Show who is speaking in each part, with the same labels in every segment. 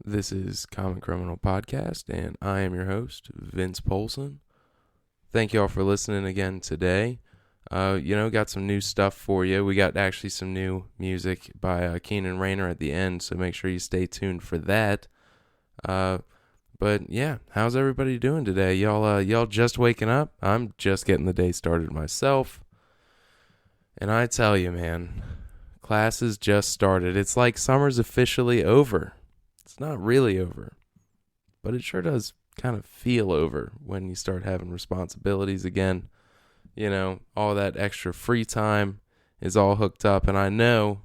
Speaker 1: This is Common Criminal Podcast, and I am your host, Vince Polson. Thank you all for listening again today. Got some new stuff for you. We got actually some new music by Keenan Rayner at the end, so make sure you stay tuned for that. But yeah, how's everybody doing today? Y'all just waking up? I'm just getting the day started myself. And I tell you, man, classes just started. It's like summer's officially over. It's not really over, but it sure does kind of feel over when you start having responsibilities again. You know, all that extra free time is all hooked up. And I know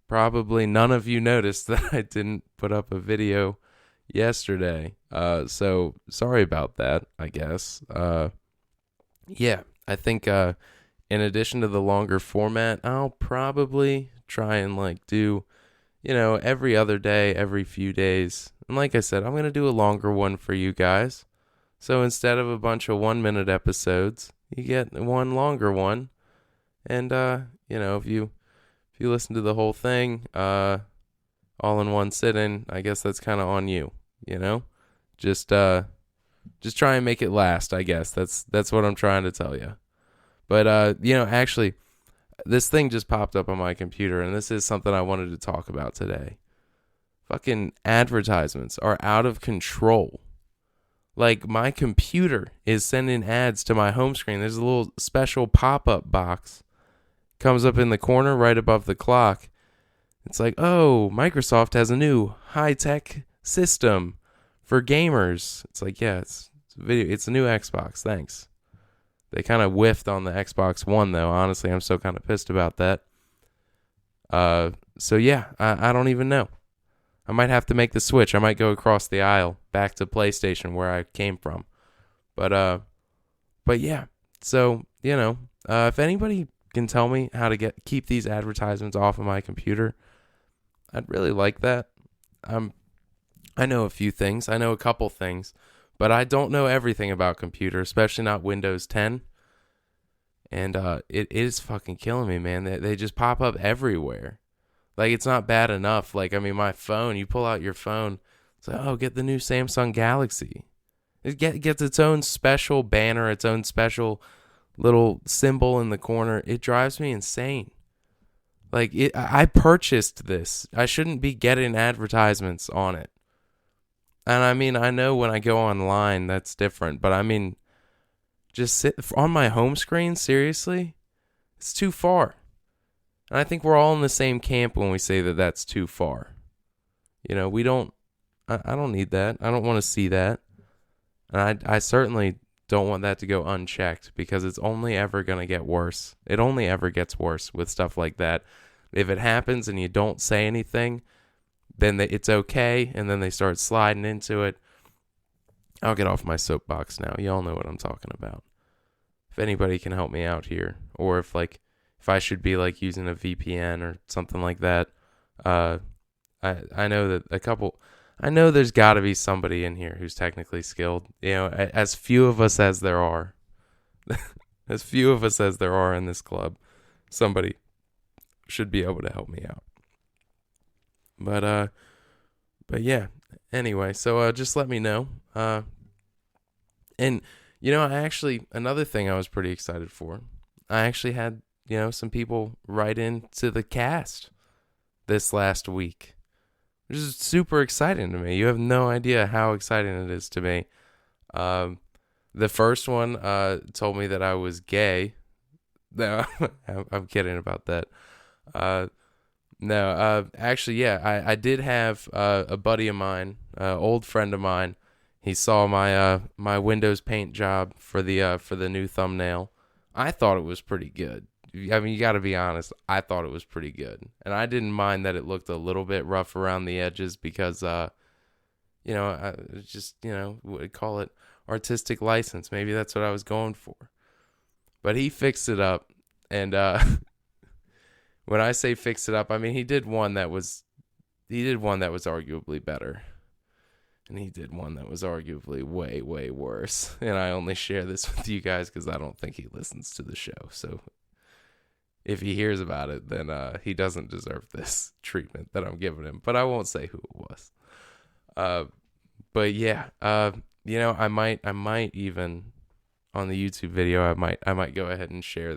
Speaker 1: probably none of you noticed that I didn't put up a video yesterday. So sorry about that, I guess. I think in addition to the longer format, I'll probably try and do every other day, every few days. And like I said, I'm going to do a longer one for you guys. So instead of a bunch of 1-minute episodes, you get one longer one. And, if you listen to the whole thing, all in one sitting, I guess that's kind of on you, Just try and make it last, I guess. That's what I'm trying to tell you. But, actually, this thing just popped up on my computer, and this is something I wanted to talk about today. Fucking advertisements are out of control. Like, my computer is sending ads to my home screen. There's a little special pop-up box. Comes up in the corner right above the clock. It's like, oh, Microsoft has a new high-tech system for gamers. It's like, yeah, it's a new Xbox. Thanks. They kind of whiffed on the Xbox One, though. Honestly, I'm still kind of pissed about that. I don't even know. I might have to make the switch. I might go across the aisle back to PlayStation where I came from. But yeah. So, if anybody can tell me how to keep these advertisements off of my computer, I'd really like that. I know a few things. I know a couple things. But I don't know everything about computer, especially not Windows 10. And it is fucking killing me, man. They just pop up everywhere. Like, it's not bad enough. My phone, you pull out your phone. It's like, oh, get the new Samsung Galaxy. It gets its own special banner, its own special little symbol in the corner. It drives me insane. I purchased this. I shouldn't be getting advertisements on it. And I know when I go online, that's different. But just sit on my home screen, seriously? It's too far. And I think we're all in the same camp when we say that that's too far. I don't need that. I don't want to see that. And I certainly don't want that to go unchecked because it's only ever going to get worse. It only ever gets worse with stuff like that. If it happens and you don't say anything, then it's okay, and then they start sliding into it. I'll get off my soapbox now. Y'all know what I'm talking about. If anybody can help me out here, or if I should be using a VPN or something like that, I know that I know there's got to be somebody in here who's technically skilled. As few of us as there are, as few of us as there are in this club, somebody should be able to help me out. But yeah, anyway, so just let me know. And, another thing I was pretty excited for, I actually had, some people write into the cast this last week, which is super exciting to me. You have no idea how exciting it is to me. The first one told me that I was gay. No, I'm kidding about that. No, actually, yeah, I did have a buddy of mine, old friend of mine. He saw my Windows Paint job for the new thumbnail. I thought it was pretty good. You got to be honest. I thought it was pretty good, and I didn't mind that it looked a little bit rough around the edges because, I just would call it artistic license. Maybe that's what I was going for. But he fixed it up, and when I say fix it up, he did one that was arguably better. And he did one that was arguably way, way worse. And I only share this with you guys because I don't think he listens to the show. So if he hears about it, then he doesn't deserve this treatment that I'm giving him. But I won't say who it was. Uh, but yeah, I might even on the YouTube video, I might go ahead and share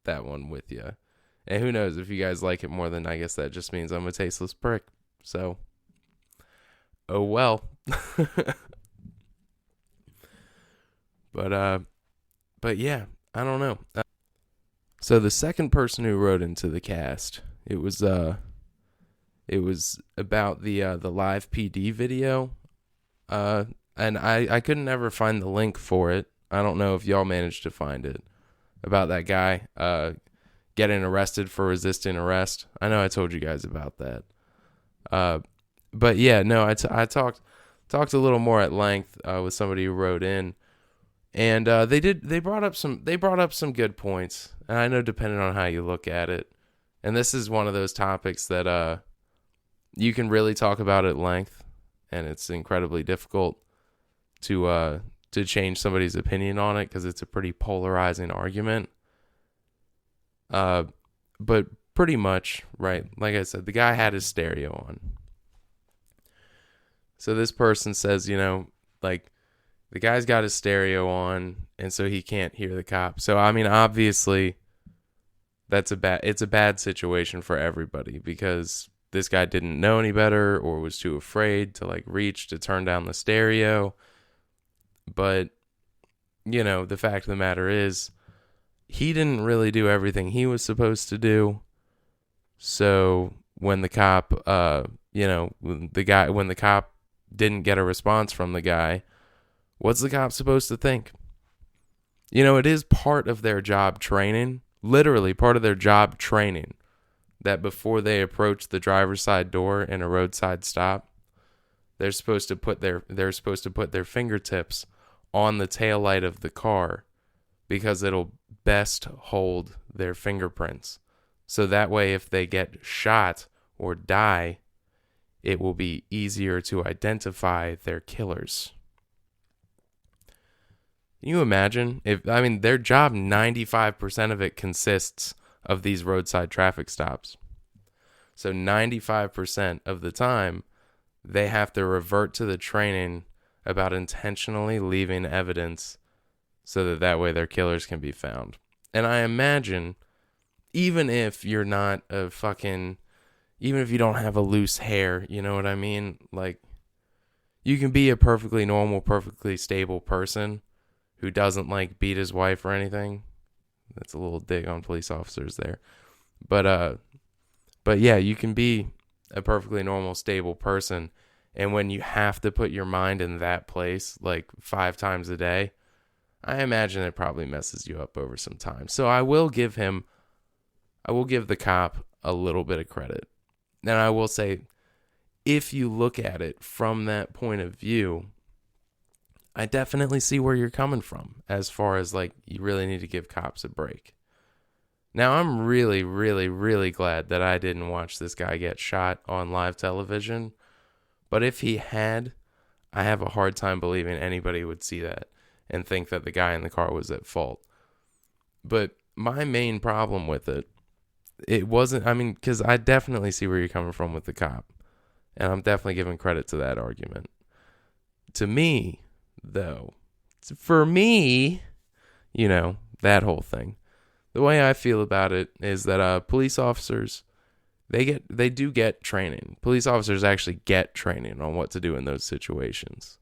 Speaker 1: that one with you. And who knows if you guys like it more, than I guess that just means I'm a tasteless prick. So, oh well. but but yeah, I don't know. So the second person who wrote into the cast, it was about the live PD video. And I couldn't ever find the link for it. I don't know if y'all managed to find it, about that guy getting arrested for resisting arrest. I know I told you guys about that. But yeah, no, I talked a little more at length with somebody who wrote in, and they brought up some good points. And I know, depending on how you look at it, and this is one of those topics that you can really talk about at length, and it's incredibly difficult to change somebody's opinion on it, because it's a pretty polarizing argument. But pretty much, right, like I said, the guy had his stereo on. So this person says, like, the guy's got his stereo on, and so he can't hear the cop. So, I mean, obviously, it's a bad situation for everybody, because this guy didn't know any better, or was too afraid to, like, reach to turn down the stereo. But, the fact of the matter is, he didn't really do everything he was supposed to do. So when the cop, when the cop didn't get a response from the guy, what's the cop supposed to think? It is part of their job training, literally part of their job training, that before they approach the driver's side door in a roadside stop, they're supposed to put their fingertips on the taillight of the car, because it'll best hold their fingerprints. So that way, if they get shot or die, it will be easier to identify their killers. Can you imagine their job, 95% of it consists of these roadside traffic stops. So 95% of the time, they have to revert to the training about intentionally leaving evidence, so that way their killers can be found. And I imagine, even if you're not even if you don't have a loose hair, you know what I mean? Like, you can be a perfectly normal, perfectly stable person who doesn't, like, beat his wife or anything. That's a little dig on police officers there. But yeah, you can be a perfectly normal, stable person, and when you have to put your mind in that place, like, 5 times a day, I imagine it probably messes you up over some time. So I will give the cop a little bit of credit. And I will say, if you look at it from that point of view, I definitely see where you're coming from, as far as, like, you really need to give cops a break. Now, I'm really, really, really glad that I didn't watch this guy get shot on live television. But if he had, I have a hard time believing anybody would see that and think that the guy in the car was at fault. But my main problem with it wasn't, because I definitely see where you're coming from with the cop. And I'm definitely giving credit to that argument. To me, though, for me, that whole thing, the way I feel about it is that police officers, they do get training. Police officers actually get training on what to do in those situations.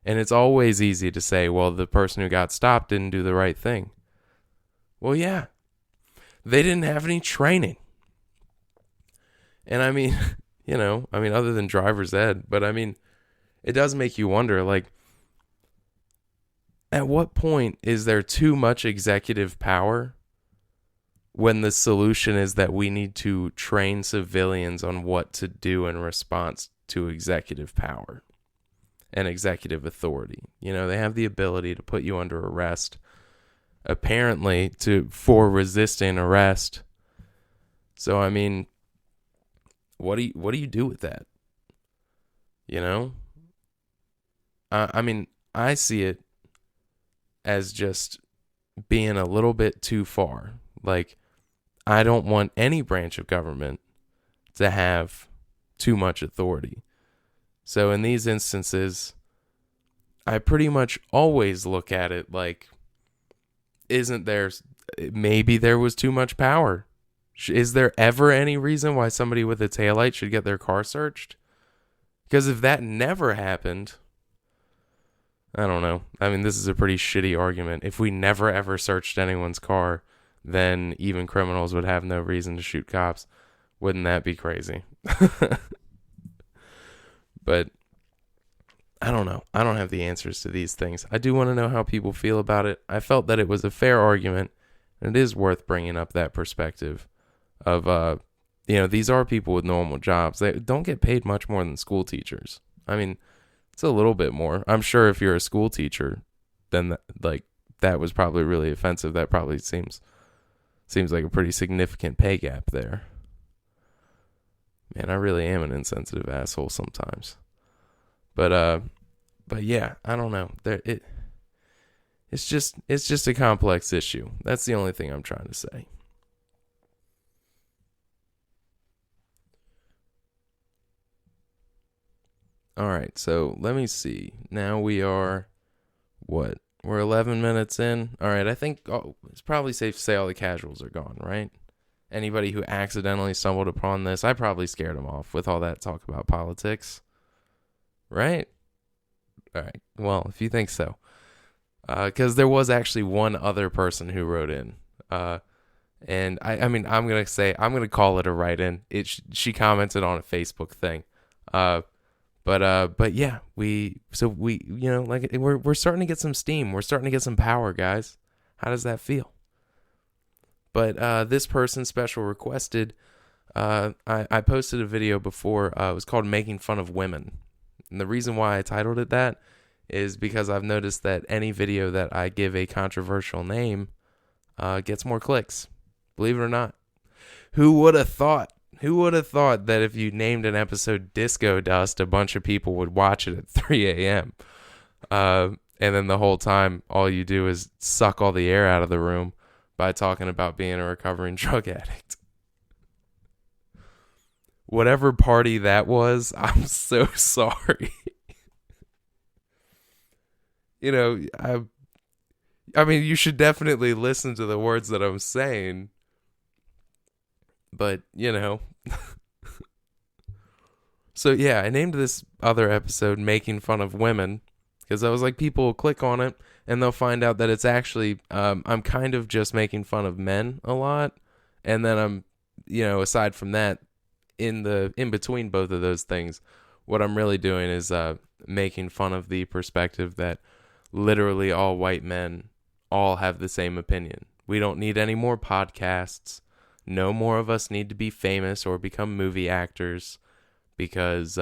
Speaker 1: And it's always easy to say, well, the person who got stopped didn't do the right thing. Well, yeah, they didn't have any training. And other than driver's ed, but it does make you wonder, like, at what point is there too much executive power when the solution is that we need to train civilians on what to do in response to executive power and executive authority? They have the ability to put you under arrest, apparently for resisting arrest. So, what do you do with that? I see it as just being a little bit too far. Like, I don't want any branch of government to have too much authority. So in these instances, I pretty much always look at it like, maybe there was too much power. Is there ever any reason why somebody with a taillight should get their car searched? Because if that never happened, I don't know. I mean, this is a pretty shitty argument. If we never ever searched anyone's car, then even criminals would have no reason to shoot cops. Wouldn't that be crazy? But I don't know. I don't have the answers to these things. I do want to know how people feel about it. I felt that it was a fair argument, and it is worth bringing up that perspective of, these are people with normal jobs. They don't get paid much more than school teachers. I mean, it's a little bit more. I'm sure if you're a school teacher, then that was probably really offensive. That probably seems like a pretty significant pay gap there. Man, I really am an insensitive asshole sometimes. But yeah, I don't know. It's just a complex issue. That's the only thing I'm trying to say. All right, so let me see. Now we are, what? We're 11 minutes in. All right, I think it's probably safe to say all the casuals are gone, right? Anybody who accidentally stumbled upon this, I probably scared them off with all that talk about politics. Right? All right, well, if you think so. Because there was actually one other person who wrote in. And I mean, I'm going to call it a write-in. She commented on a Facebook thing. But yeah, we're starting to get some steam. We're starting to get some power, guys. How does that feel? But this person special requested, I posted a video before. It was called Making Fun of Women. And the reason why I titled it that is because I've noticed that any video that I give a controversial name gets more clicks. Believe it or not. Who would have thought? Who would have thought that if you named an episode Disco Dust, a bunch of people would watch it at 3 a.m.? And then the whole time, all you do is suck all the air out of the room by talking about being a recovering drug addict. Whatever party that was, I'm so sorry. I mean, you should definitely listen to the words that I'm saying. But, So, yeah, I named this other episode Making Fun of Women because I was like, people will click on it and they'll find out that it's actually, I'm kind of just making fun of men a lot. And then I'm, aside from that, in between both of those things, what I'm really doing is making fun of the perspective that literally all white men all have the same opinion. We don't need any more podcasts. No more of us need to be famous or become movie actors because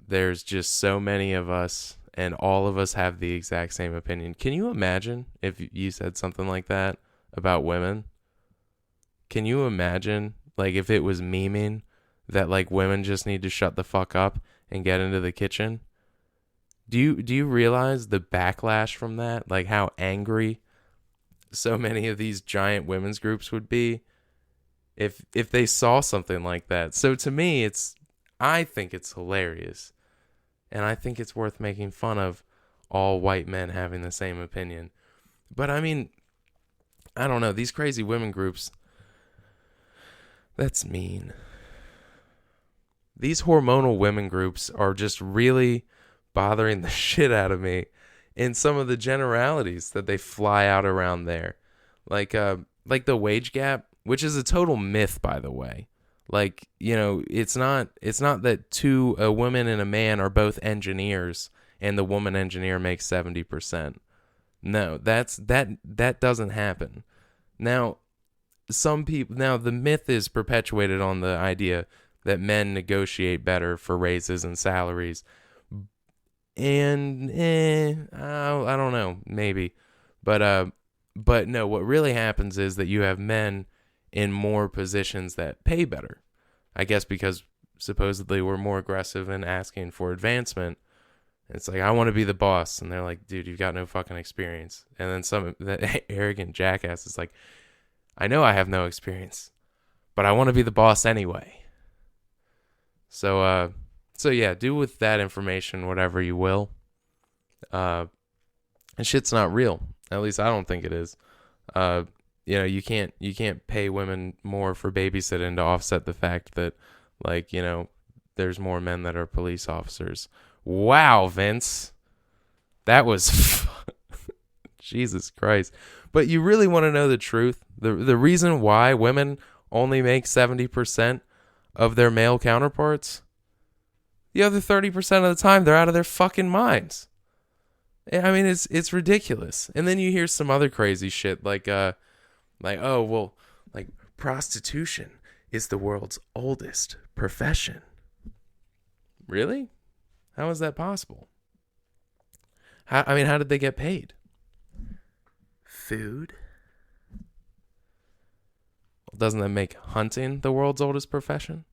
Speaker 1: there's just so many of us and all of us have the exact same opinion. Can you imagine if you said something like that about women? Can you imagine, if it was memeing that, women just need to shut the fuck up and get into the kitchen? Do you realize the backlash from that? How angry so many of these giant women's groups would be if they saw something like that. So to me, I think it's hilarious. And I think it's worth making fun of all white men having the same opinion. But I mean, I don't know. These crazy women groups, that's mean. These hormonal women groups are just really bothering the shit out of me in some of the generalities that they fly out around there. Like the wage gap, which is a total myth, by the way. It's not that a woman and a man are both engineers and the woman engineer makes 70%. No, that doesn't happen. Now, the myth is perpetuated on the idea that men negotiate better for raises and salaries. And I don't know, maybe. But no, what really happens is that you have men in more positions that pay better. I guess because supposedly we're more aggressive in asking for advancement. It's I want to be the boss. And they're like, dude, you've got no fucking experience. And then that arrogant jackass is like, I know I have no experience, but I want to be the boss anyway. So So yeah, do with that information whatever you will. And shit's not real. At least I don't think it is. Uh, you can't pay women more for babysitting to offset the fact that, like, there's more men that are police officers. Wow, Vince, that was Jesus Christ. But you really want to know the truth? The reason why women only make 70% of their male counterparts? The other 30% of the time, they're out of their fucking minds. I mean, it's ridiculous. And then you hear some other crazy shit like oh well, like prostitution is the world's oldest profession. Really? How is that possible? How did they get paid? Food. Well, doesn't that make hunting the world's oldest profession?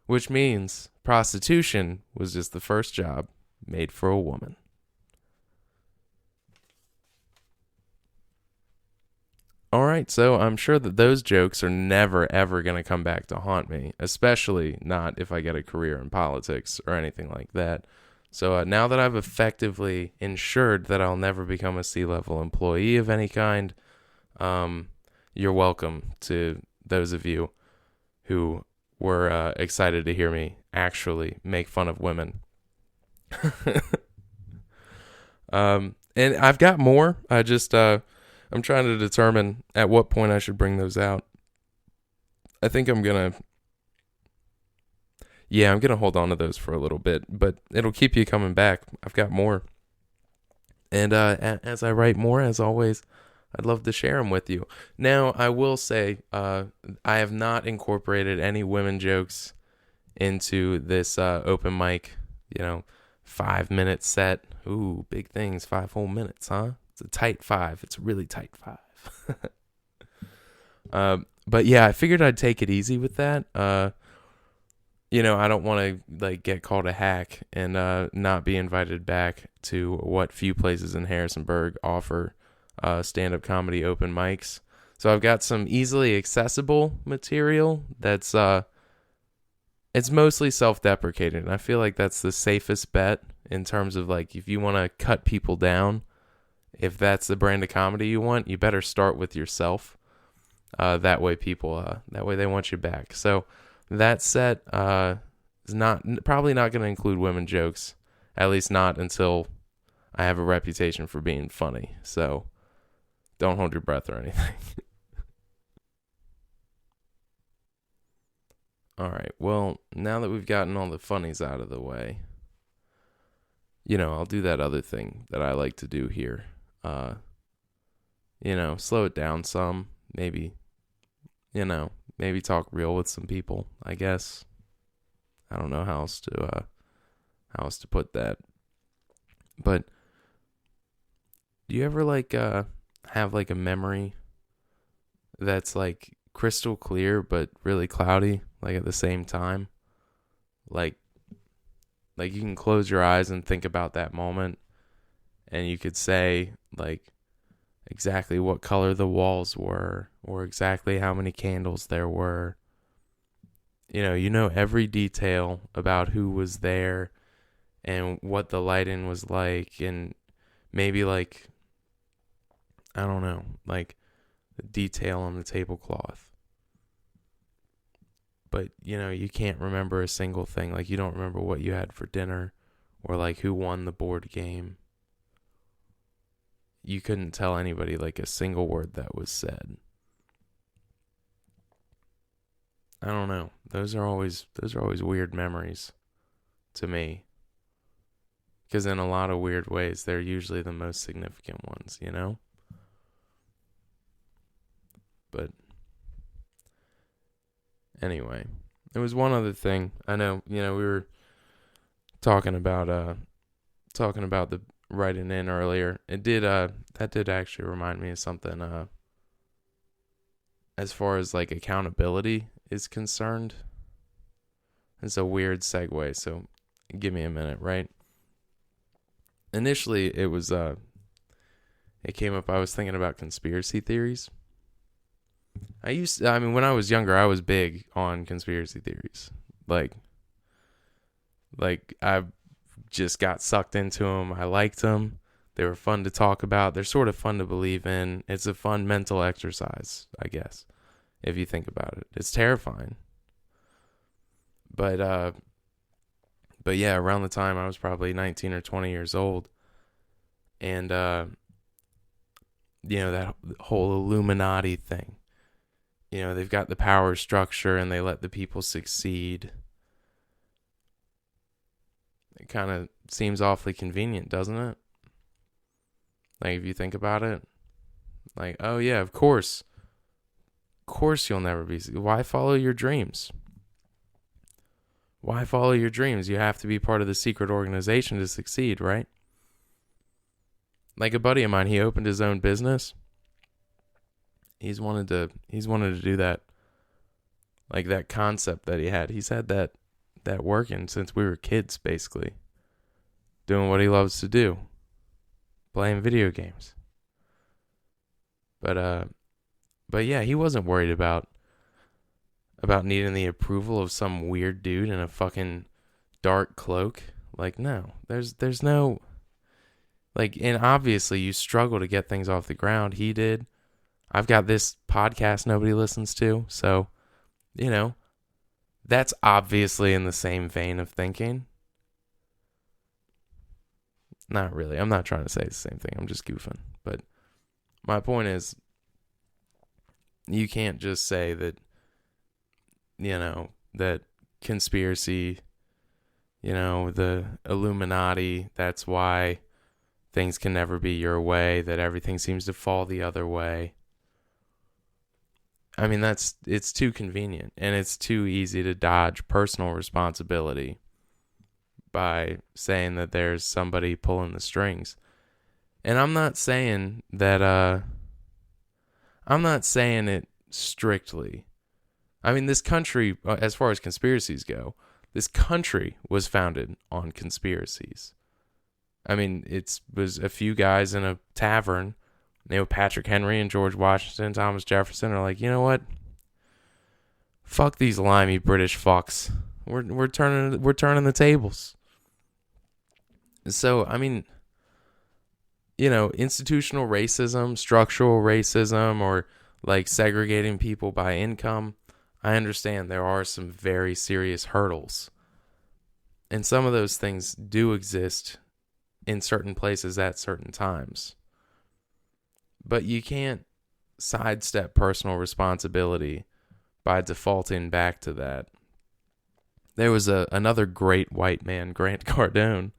Speaker 1: Which means prostitution was just the first job made for a woman. All right, so I'm sure that those jokes are never, ever going to come back to haunt me, especially not if I get a career in politics or anything like that. So now that I've effectively ensured that I'll never become a C-level employee of any kind, you're welcome to those of you who were excited to hear me actually make fun of women. And I've got more. I'm trying to determine at what point I should bring those out. I think I'm going to hold on to those for a little bit, but it'll keep you coming back. I've got more. And as I write more, as always, I'd love to share them with you. Now, I will say I have not incorporated any women jokes into this open mic, 5-minute set. Ooh, big things, 5 whole minutes, huh? It's a tight 5. It's a really tight 5. But yeah, I figured I'd take it easy with that. I don't want to get called a hack and not be invited back to what few places in Harrisonburg offer stand-up comedy open mics. So I've got some easily accessible material that's it's mostly self-deprecating. And I feel like that's the safest bet in terms of if you want to cut people down. If that's the brand of comedy you want, you better start with yourself. That way they want you back. So that set is probably not going to include women jokes, at least not until I have a reputation for being funny. So don't hold your breath or anything. All right. Well, now that we've gotten all the funnies out of the way, I'll do that other thing that I like to do here. Slow it down some, maybe talk real with some people, I guess. I don't know how else to put that. But do you ever have a memory that's crystal clear but really cloudy at the same time? Like you can close your eyes and think about that moment, and you could say exactly what color the walls were or exactly how many candles there were. Every detail about who was there and what the lighting was like, and maybe I don't know, the detail on the tablecloth. But you can't remember a single thing. You don't remember what you had for dinner or who won the board game. You couldn't tell anybody a single word that was said. I don't know. Those are always weird memories to me. Because in a lot of weird ways, they're usually the most significant ones, But anyway, there was one other thing. I know, we were talking about the writing in earlier. That did actually remind me of something as far as accountability is concerned. It's a weird segue, so give me a minute, right? Initially it came up, I was thinking about conspiracy theories. When I was younger, I was big on conspiracy theories. Like, I just got sucked into them. I liked them. They were fun to talk about. They're sort of fun to believe in. It's a fun mental exercise, I guess, if you think about it. It's terrifying. But yeah, around the time I was probably 19 or 20 years old, and that whole Illuminati thing. They've got the power structure and they let the people succeed. It kind of seems awfully convenient, doesn't it? Like, if you think about it, like, oh yeah, of course you'll never be. Why follow your dreams? Why follow your dreams? You have to be part of the secret organization to succeed, right? Like, a buddy of mine, he opened his own business. He's wanted to do that. Like, that concept that he had. He's had that working since we were kids, basically. Doing what he loves to do. Playing video games. But yeah, he wasn't worried about needing the approval of some weird dude in a fucking dark cloak. Like, no. There's no, like, and obviously you struggle to get things off the ground. He did. I've got this podcast nobody listens to, so, that's obviously in the same vein of thinking. Not really. I'm not trying to say the same thing. I'm just goofing. But my point is, you can't just say that, that conspiracy, the Illuminati, that's why things can never be your way, that everything seems to fall the other way. I mean, it's too convenient, and it's too easy to dodge personal responsibility by saying that there's somebody pulling the strings. And I'm not saying that, I'm not saying it strictly. I mean, this country, as far as conspiracies go, this country was founded on conspiracies. I mean, it was a few guys in a tavern, Patrick Henry and George Washington, Thomas Jefferson, are like, you know what? Fuck these limey British fucks. We're turning the tables. So, I mean, institutional racism, structural racism, or like segregating people by income, I understand there are some very serious hurdles. And some of those things do exist in certain places at certain times. But you can't sidestep personal responsibility by defaulting back to that. There was another great white man, Grant Cardone,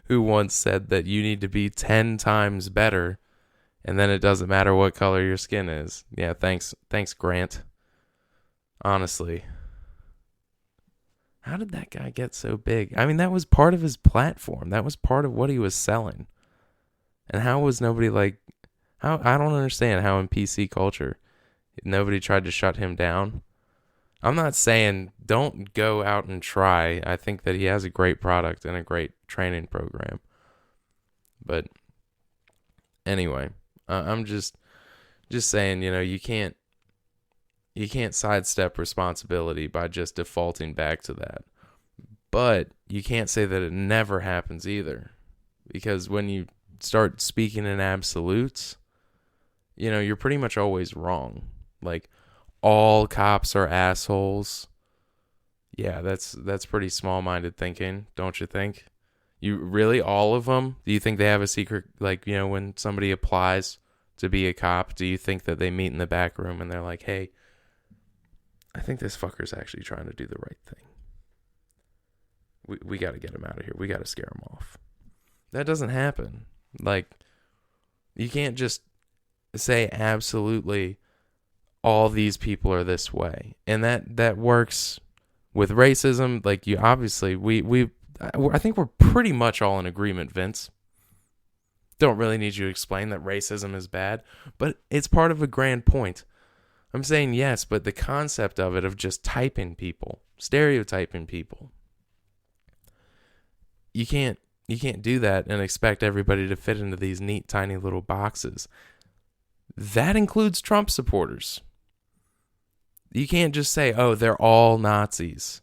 Speaker 1: who once said that you need to be 10 times better, and then it doesn't matter what color your skin is. Yeah, thanks Grant. Honestly. How did that guy get so big? I mean, that was part of his platform. That was part of what he was selling. And how was nobody I don't understand how in PC culture nobody tried to shut him down. I'm not saying don't go out and try. I think that he has a great product and a great training program. But anyway, I'm just saying, you can't sidestep responsibility by just defaulting back to that. But you can't say that it never happens either. Because when you start speaking in absolutes, you're pretty much always wrong. Like, all cops are assholes. Yeah, that's pretty small-minded thinking, don't you think? You really, all of them? Do you think they have a secret, like, when somebody applies to be a cop, do you think that they meet in the back room and they're like, hey, I think this fucker's actually trying to do the right thing. We got to get him out of here. We got to scare him off. That doesn't happen. Like, you can't just say absolutely all these people are this way. And that works with racism. Like, you obviously, I think we're pretty much all in agreement, Vince. Don't really need you to explain that racism is bad, but it's part of a grand point. I'm saying yes, but the concept of it, of just typing people, stereotyping people, you can't do that and expect everybody to fit into these neat, tiny little boxes. That includes Trump supporters. You can't just say, oh, they're all Nazis.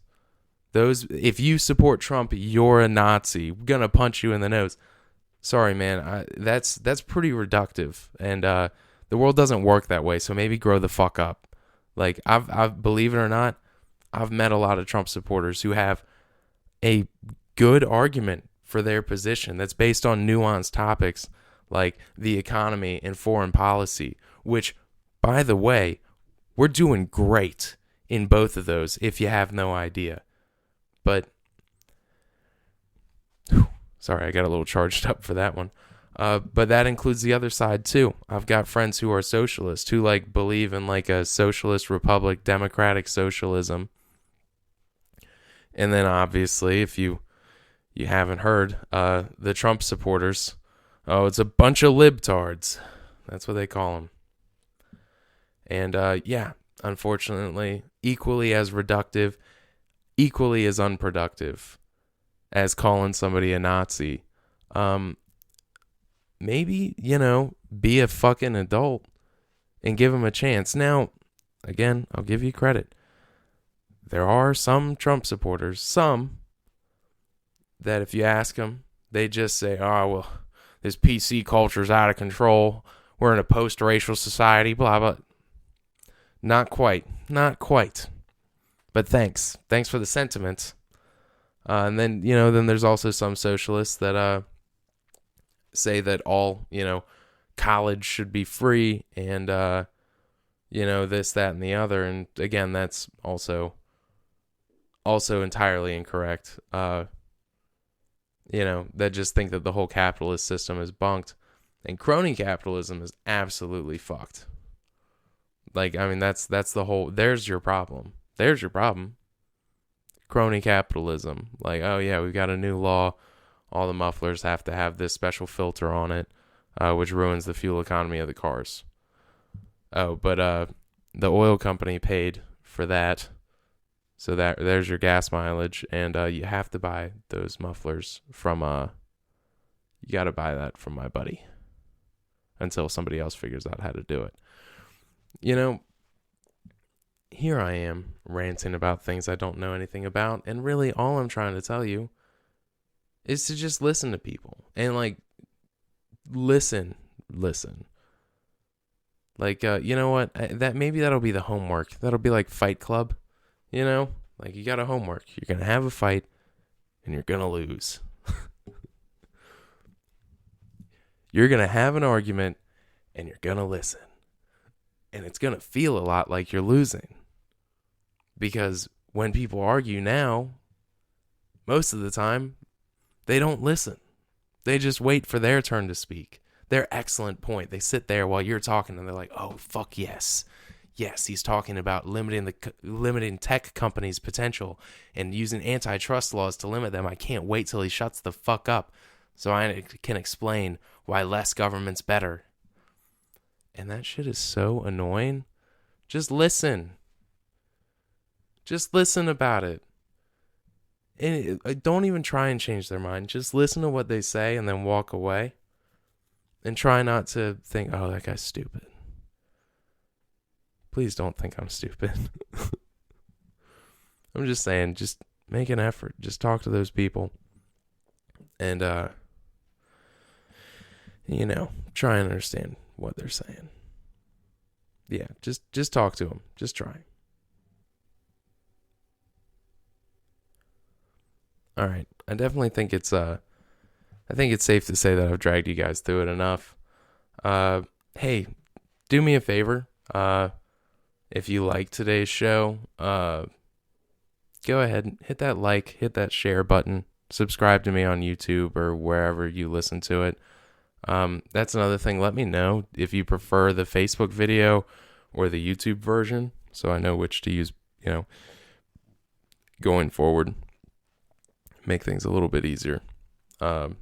Speaker 1: If you support Trump, you're a Nazi. We're gonna punch you in the nose. Sorry, man. That's pretty reductive, and the world doesn't work that way. So maybe grow the fuck up. Like I've believe it or not, I've met a lot of Trump supporters who have a good argument for their position that's based on nuanced topics like the economy and foreign policy, which, by the way, we're doing great in both of those if you have no idea. But, sorry, I got a little charged up for that one. But that includes the other side too. I've got friends who are socialists who believe in a socialist republic, democratic socialism. And then obviously, if you haven't heard, the Trump supporters, it's a bunch of libtards. That's what they call them. And unfortunately, equally as reductive, equally as unproductive as calling somebody a Nazi. Maybe, be a fucking adult and give them a chance. Now, again, I'll give you credit. There are some Trump supporters, that if you ask them, they just say, oh, well, this PC culture's out of control. We're in a post-racial society, blah, blah. Not quite. But thanks. Thanks for the sentiments. And then, then there's also some socialists that say that all, college should be free and, this, that, and the other. And again, that's also entirely incorrect. That just think that the whole capitalist system is bunked. And crony capitalism is absolutely fucked. That's the whole, there's your problem. Crony capitalism. Oh yeah, we've got a new law. All the mufflers have to have this special filter on it, which ruins the fuel economy of the cars. Oh, but the oil company paid for that. So there's your gas mileage, and you have to buy those mufflers from you got to buy that from my buddy until somebody else figures out how to do it. Here I am ranting about things I don't know anything about, and really all I'm trying to tell you is to just listen to people and listen. You know what? That'll be the homework. That'll be like Fight Club. You got a homework. You're going to have a fight and you're going to lose. You're going to have an argument and you're going to listen. And it's going to feel a lot like you're losing. Because when people argue now, most of the time, they don't listen. They just wait for their turn to speak. Their excellent point. They sit there while you're talking and they're like, oh, fuck yes. Yes, he's talking about limiting tech companies' potential and using antitrust laws to limit them. I can't wait till he shuts the fuck up so I can explain why less government's better. And that shit is so annoying. Just listen. Just listen about it. And don't even try and change their mind. Just listen to what they say and then walk away. And try not to think, oh, that guy's stupid. Please don't think I'm stupid. I'm just saying, just make an effort. Just talk to those people. And, try and understand what they're saying. Yeah, just talk to them. Just try. All right. I definitely think it's safe to say that I've dragged you guys through it enough. Hey, do me a favor. If you like today's show, go ahead and hit that like, hit that share button, subscribe to me on YouTube or wherever you listen to it. That's another thing. Let me know if you prefer the Facebook video or the YouTube version, so I know which to use, going forward. Make things a little bit easier. But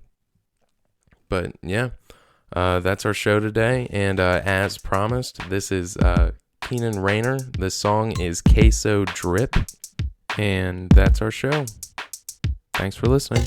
Speaker 1: yeah, that's our show today. And as promised, this is Keenan Rayner. The song is Queso Drip. And that's our show. Thanks for listening.